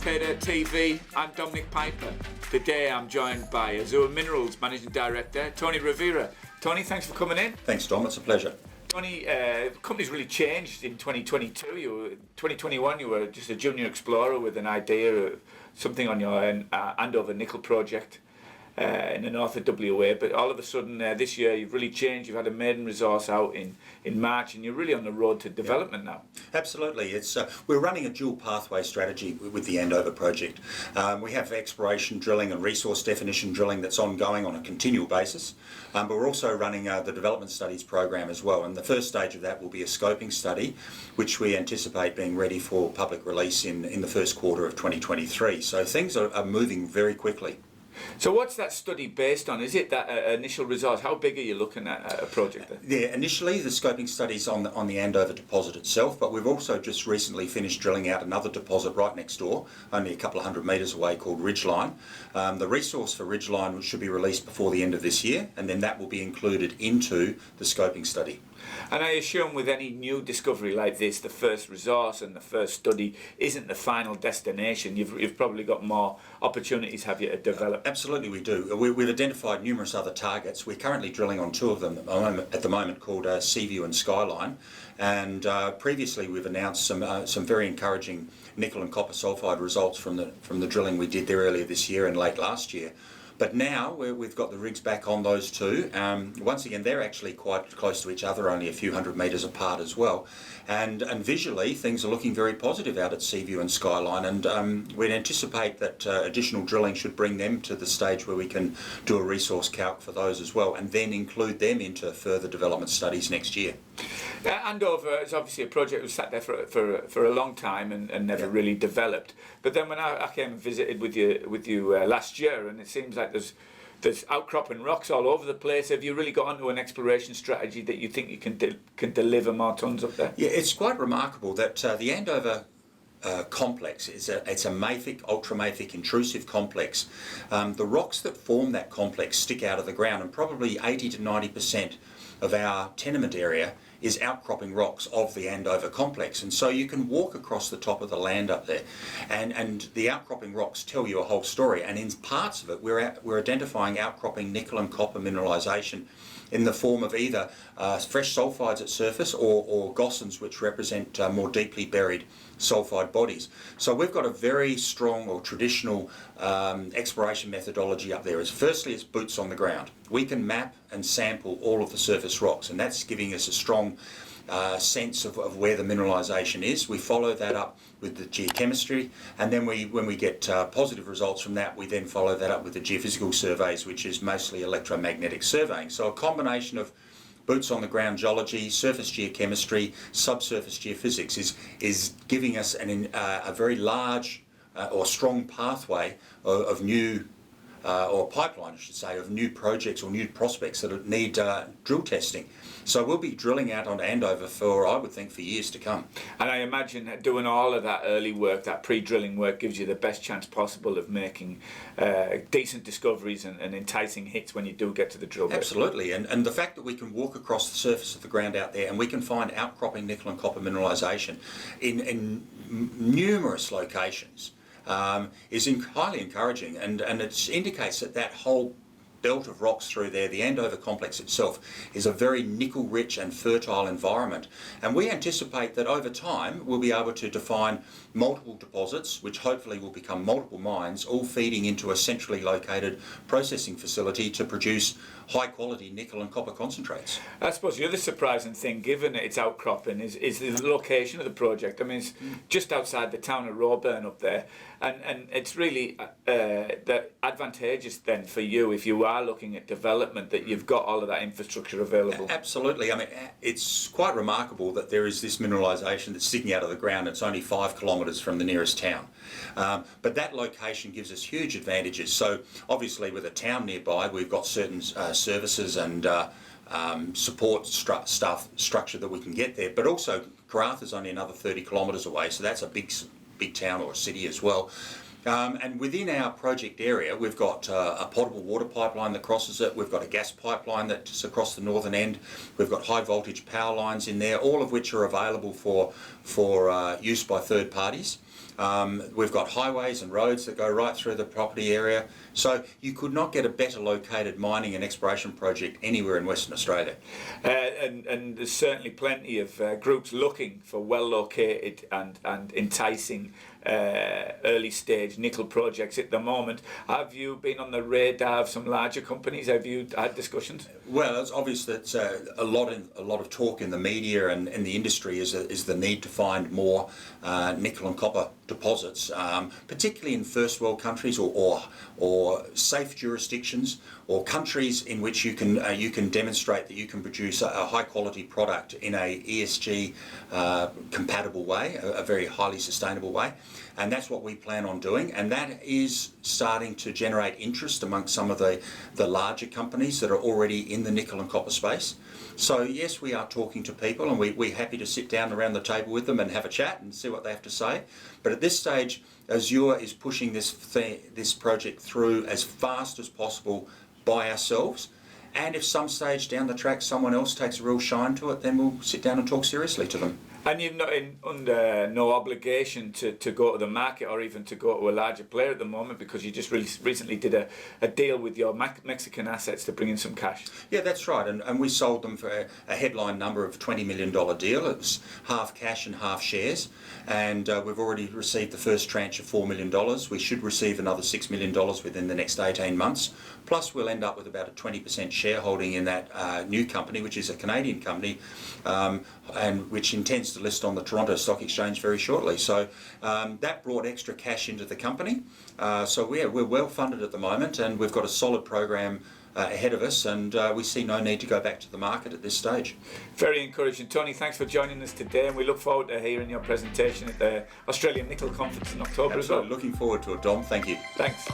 Paydirt TV. I'm Dominic Piper. Today I'm joined by Azure Minerals Managing Director, Tony Rivera. Tony, thanks for coming in. Thanks, Dom. It's a pleasure. Tony, the company's really changed in 2022. 2021, you were just a junior explorer with an idea of something on your Andover nickel project in the north of WA. But all of a sudden, this year, you've really changed. You've had a maiden resource out in March, and you're really on the road to development now. Absolutely. It's we're running a dual pathway strategy with the Andover project. We have exploration drilling and resource definition drilling that's ongoing on a continual basis, but we're also running the development studies program as well. And the first stage of that will be a scoping study, which we anticipate being ready for public release in the first quarter of 2023. So things are moving very quickly. So what's that study based on? Is it that initial resource? How big are you looking at a project there? Yeah, initially the scoping study's on the Andover deposit itself, but we've also just recently finished drilling out another deposit right next door, only a couple of hundred metres away, called Ridgeline. The resource for Ridgeline should be released before the end of this year, and then that will be included into the scoping study. And I assume with any new discovery like this, the first resource and the first study isn't the final destination. You've probably got more opportunities, have you, to develop? Absolutely, we do. We've identified numerous other targets. We're currently drilling on two of them at the moment, called Seaview and Skyline. And previously we've announced some very encouraging nickel and copper sulfide results from the drilling we did there earlier this year and late last year. But now we've got the rigs back on those two. Once again, they're actually quite close to each other, only a few hundred metres apart as well. And visually, things are looking very positive out at Seaview and Skyline. And we'd anticipate that additional drilling should bring them to the stage where we can do a resource calc for those as well, and then include them into further development studies next year. Andover is obviously a project that was sat there for a long time and never really developed. But then when I came and visited with you last year, and it seems like there's outcropping rocks all over the place. Have you really got onto an exploration strategy that you think you can deliver more tons up there? Yeah, it's quite remarkable that the Andover complex it's a mafic, ultramafic, intrusive complex. The rocks that form that complex stick out of the ground, and probably 80 to 90% of our tenement area is outcropping rocks of the Andover complex, and so you can walk across the top of the land up there, and the outcropping rocks tell you a whole story. And in parts of it, we're identifying outcropping nickel and copper mineralisation in the form of either fresh sulfides at surface or gossans, which represent more deeply buried sulfide bodies. So we've got a very strong or traditional exploration methodology up there. Firstly, it's boots on the ground. We can map and sample all of the surface rocks, and that's giving us a strong sense of where the mineralisation is. We follow that up with the geochemistry, and then when we get positive results from that, we then follow that up with the geophysical surveys, which is mostly electromagnetic surveying. So a combination of boots on the ground geology, surface geochemistry, subsurface geophysics is giving us a very large or strong pathway of new or pipeline, I should say, of new projects or new prospects that need drill testing. So we'll be drilling out on Andover for, I would think, for years to come. And I imagine that doing all of that early work, that pre-drilling work, gives you the best chance possible of making decent discoveries and enticing hits when you do get to the drill bit. Absolutely, and the fact that we can walk across the surface of the ground out there and we can find outcropping nickel and copper mineralisation in numerous locations is highly encouraging, and it indicates that whole belt of rocks through there, the Andover complex itself, is a very nickel-rich and fertile environment. And we anticipate that over time we'll be able to define multiple deposits, which hopefully will become multiple mines, all feeding into a centrally located processing facility to produce high-quality nickel and copper concentrates. I suppose the other surprising thing, given its outcropping, is the location of the project. I mean, it's just outside the town of Rawburn up there, and it's really advantageous then for you, if you are looking at development, that you've got all of that infrastructure available. Absolutely. I mean, it's quite remarkable that there is this mineralisation that's sticking out of the ground. It's only 5 kilometres from the nearest town. But that location gives us huge advantages. So obviously with a town nearby, we've got certain services and support structure that we can get there. But also Karatha's only another 30 kilometres away, so that's a big town or a city as well. And within our project area, we've got a potable water pipeline that crosses it. We've got a gas pipeline that's across the northern end. We've got high voltage power lines in there, all of which are available for use by third parties. We've got highways and roads that go right through the property area. So you could not get a better located mining and exploration project anywhere in Western Australia. And there's certainly plenty of groups looking for well located and enticing early stage nickel projects at the moment. Have you been on the radar of some larger companies? Have you had discussions? Well, it's obvious that a lot of talk in the media and in the industry is the need to find more nickel and copper deposits, particularly in first world countries or safe jurisdictions or countries in which you can demonstrate that you can produce a high quality product in a ESG compatible way, a very highly sustainable way. And that's what we plan on doing, and that is starting to generate interest amongst some of the larger companies that are already in the nickel and copper space. So yes, we are talking to people, and we're happy to sit down around the table with them and have a chat and see what they have to say. But at this stage, Azure is pushing this project through as fast as possible by ourselves. And if some stage down the track someone else takes a real shine to it, then we'll sit down and talk seriously to them. And you're not under no obligation to go to the market or even to go to a larger player at the moment, because you just recently did a deal with your Mexican assets to bring in some cash. Yeah, that's right. And we sold them for a headline number of $20 million deal. It was half cash and half shares. And we've already received the first tranche of $4 million. We should receive another $6 million within the next 18 months. Plus, we'll end up with about a 20% shareholding in that new company, which is a Canadian company, and which intends to list on the Toronto Stock Exchange very shortly. So that brought extra cash into the company. So we're well funded at the moment, and we've got a solid program ahead of us, and we see no need to go back to the market at this stage. Very encouraging. Tony, thanks for joining us today, and we look forward to hearing your presentation at the Australian Nickel Conference in October as well. Looking forward to it, Dom. Thank you. Thanks.